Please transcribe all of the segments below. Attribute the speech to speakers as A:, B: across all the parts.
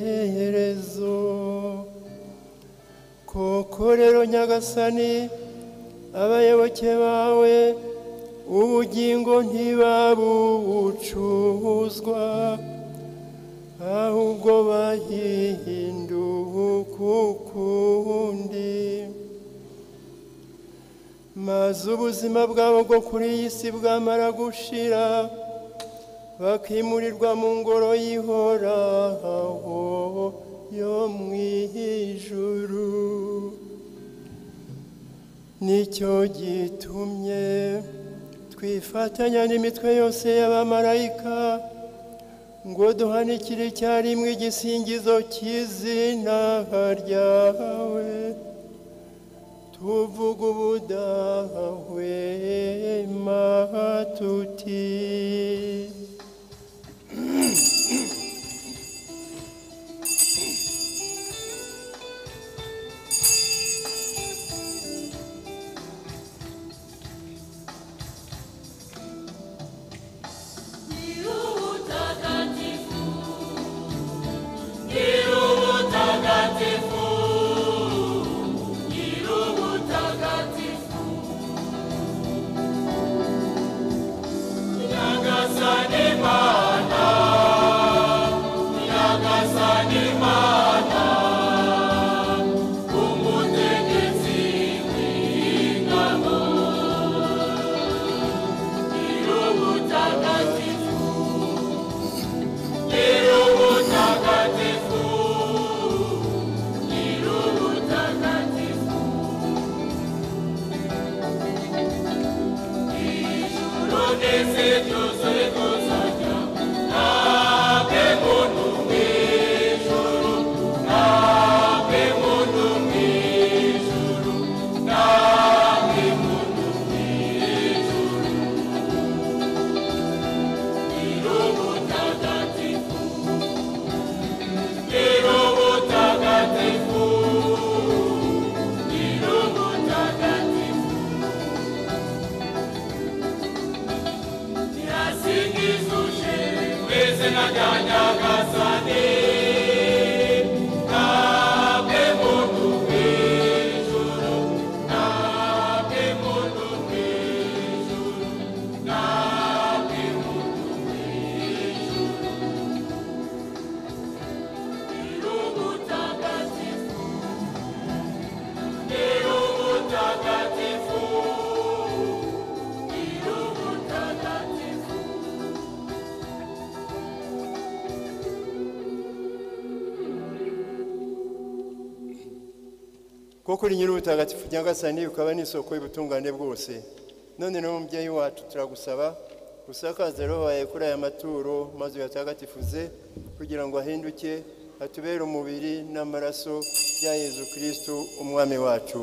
A: ziraherezo. Koko rero Nyagasani, abayoboke bawe ubugingo ntibabucuzwa, ahubwo bahinduka ukundi, maze ubuzima bwabo bwo kuri iyi si bwamara gushira, bakimurirwa mu ngoro ihoraho yo mu ijuru. Nicyo gitumye twifatanya n'imitwe yose y'abamarayika ngo duhanikire icyarimwe igisingizo cy'izina ryawe, tuvuga ubudahwema tuti koko uri nyir'ubutagatifu Nyagasani, ukaba n'isoko y'ubutungane bwose. None no mubyeyi wacu turagusaba usakaze roho yawe kuri aya maturo, maze uyatagatifuze kugira ngo ahinduke atubere umubiri n'amaraso bya Yezu Kristo umwami wacu.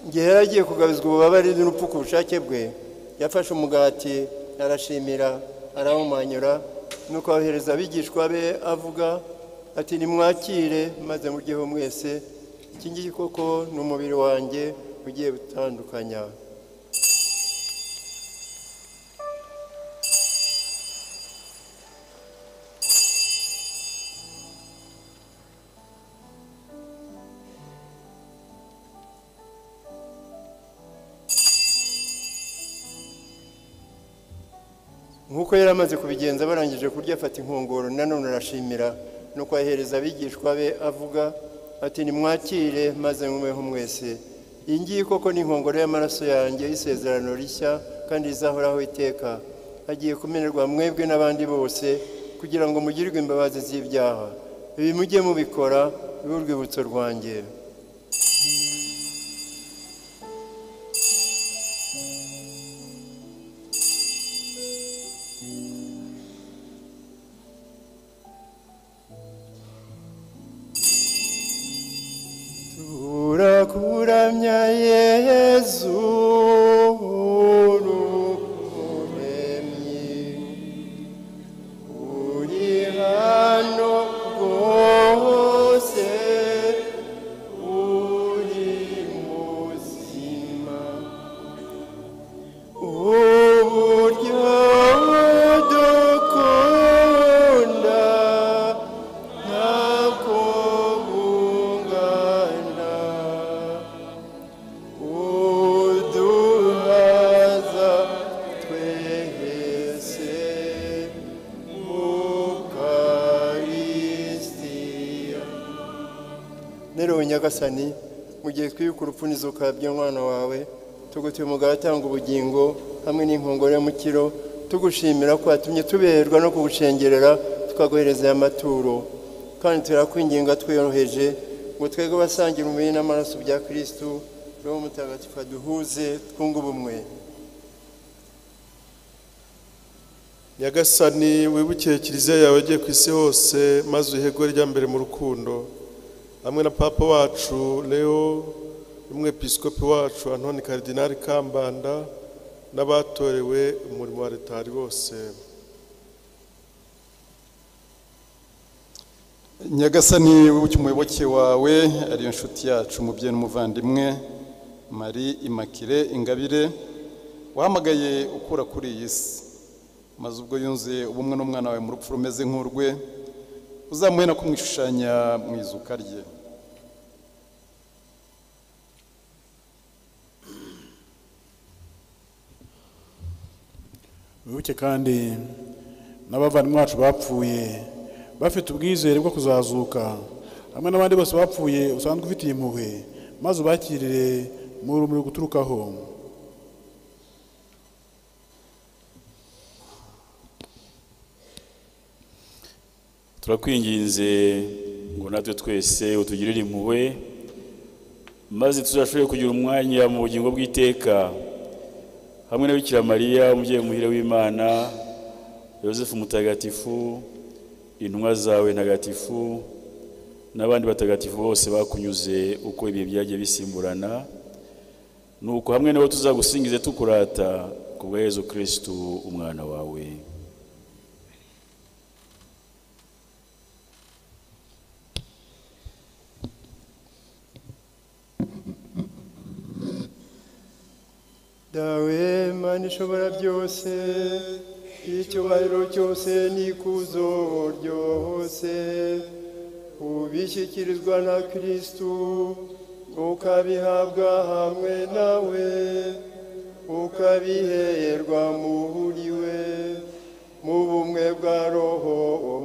A: Igihe yaragiye kugabizwa ububabare n'urupfu ku bushake bwe, yafashe umugati arashimira, arawumanyura, nuko awohereza abigishwa be avuga ati, nimwakire maze muryeho mwese, iki ngiki koko ni umubiri wanjye ugiye gutandukanya. Nk'uko yari amaze kubigenza barangije kurya, afata inkongoro nanone arashimira, nuko ahereza abigishwa be avuga ati, nimwakire maze mubeho mwese, iyi ngiyi koko ni inkongoro y'amaraso yanjye y'isezerano rishya kandi rizahoraho iteka, agiye kumenerwa mwebwe n'abandi bose kugira ngo mugirirwe imbabazi z'ibyaha. Ibi mujye mubikora bibe urwibutso rwanjye. Turakuramya Yezu ururemyi, uri hano rwose, uri rero nyagasani mu gihe twibuka urupfu n'izuka by'umwana wawe tugutuye umugabo atanga ubugingo hamwe n'inkongoro y'umukiro tugushimira ko watumye tuberwa no kugushengerera tukaguhereza aya maturo kandi turakwinginga twiyoroheje ngo twebwe basangira umubiri n'amaraso bya Kristo Roho Mutagatifu aduhuze twunge ubumwe.
B: Nyagasani wibukiye kiliziya yawe agiye ku isi hose maze uhego rya mbere mu rukundo hamwe na papa wacu Leo umwepiskopi wacu Antoni Karidinali Kambanda n'abatorewe umurimo wa leta bose.
C: Nyagasani wibukiye umuyoboke wawe ariyo nshuti yacu umubyeyi n'umuvandimwe Marie Immaculée Ingabire wahamagaye ukura kuri iyi si maze ubwo yunze ubumwe n'umwana wawe mu rupfu rumeze nk'urwe uzamuhe no kumwishushanya mu izuka rye.
D: wibuke kandi n'abavandimwe bacu bapfuye bafite ubwizere bwo kuzazuka hamwe n'abandi bose bapfuye usanzwe ufitiye impuhwe maze ubakirire mu rumuri guturukaho.
E: turakwinginze ngo natwe twese utugirire impuhwe maze tuzashobore kugira umwanya mu bugingo bw'iteka hamwe na Bikira Mariya umubyeyi muhire w'Imana, Yosefu mutagatifu, intumwa zawe ntagatifu n'abandi batagatifu bose bakunyuze uko ibihe byagiye bisimburana, nuko hamwe nabo tuzagusingize tukurata kubwa Yezu Kristo umwana wawe.
A: Dawe Mana ishobora byose, icyubahiro cyose n'ikuzo ryose ubishyikirizwa na Kristo ukabihabwa hamwe nawe ukabiherwa muri we mu bumwe bwa Roho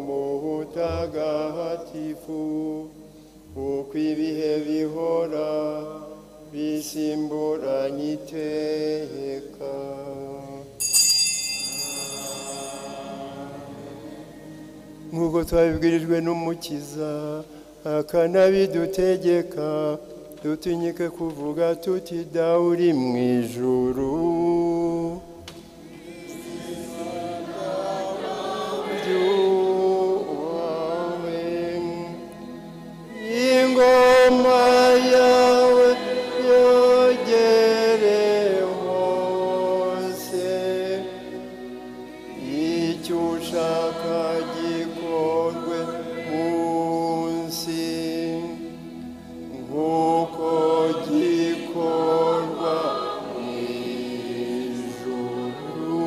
A: Mutagatifu uko ibihe bihora bisimburanye iteka. Nk'uko twabibwirijwe n'Umukiza akanabidutegeka, dutinyike kuvuga tuti dawe uri mu ijuru, ingoma yawe yogere hose, icyo ushaka gikorwe munsi nk'uko gikorwa mu ijuru.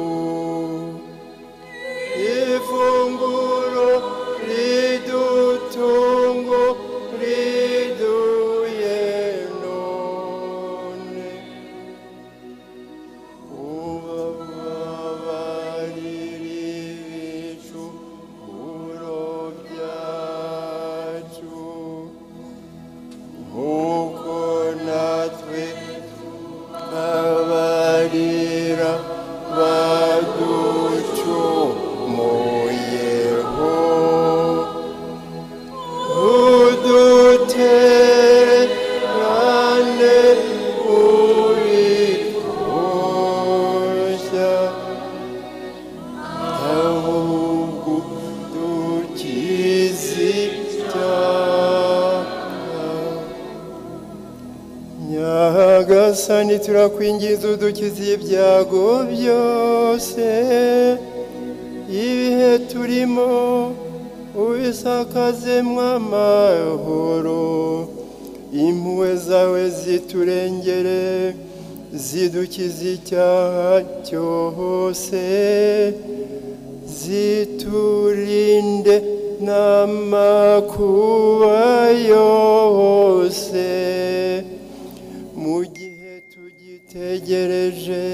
A: Ifunguro ridutungo riduye none, ubabarire ibicumuro byacu nk'uko natwe abarira baducumuyeho, uduterane ubikoshya, ahubwo dukize icyaha. Nyagasani turakwingiza udukize ibyago byose, ibihe turimo ubisakazemwo amahoro, impuhwe zawe ziturengere zidukize icyaha cyose, ziturinde n'amakuba yose mu gihe tugitegereje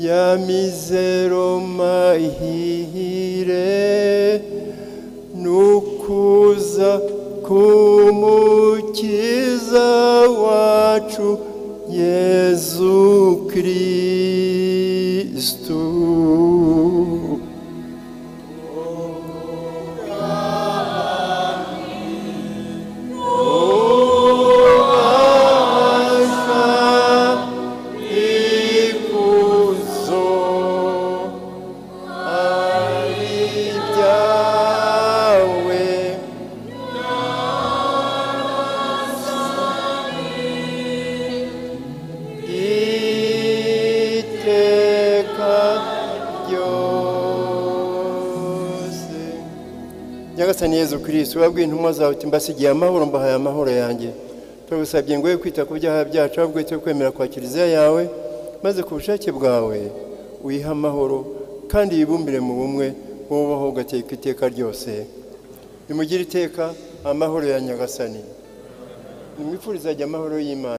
A: ya mizero mahire n'ukuza kumukiza wacu Yesu Kristu.
F: Nyagasani Yezu Kristo wabwiye intumwa zawe uti mbasigiye amahoro mbahaye amahoro yanjye. Turagusabye ngo we kwita ku byaha byacu ahubwo cyo kwemera kwa kiliziya yawe maze ku bushake bwawe uyiha amahoro kandi yibumbire mu bumwe wobaho ugateka iteka ryose. Nimugire iteka amahoro ya Nyagasani. Nimwifuriza amahoro y'Imana.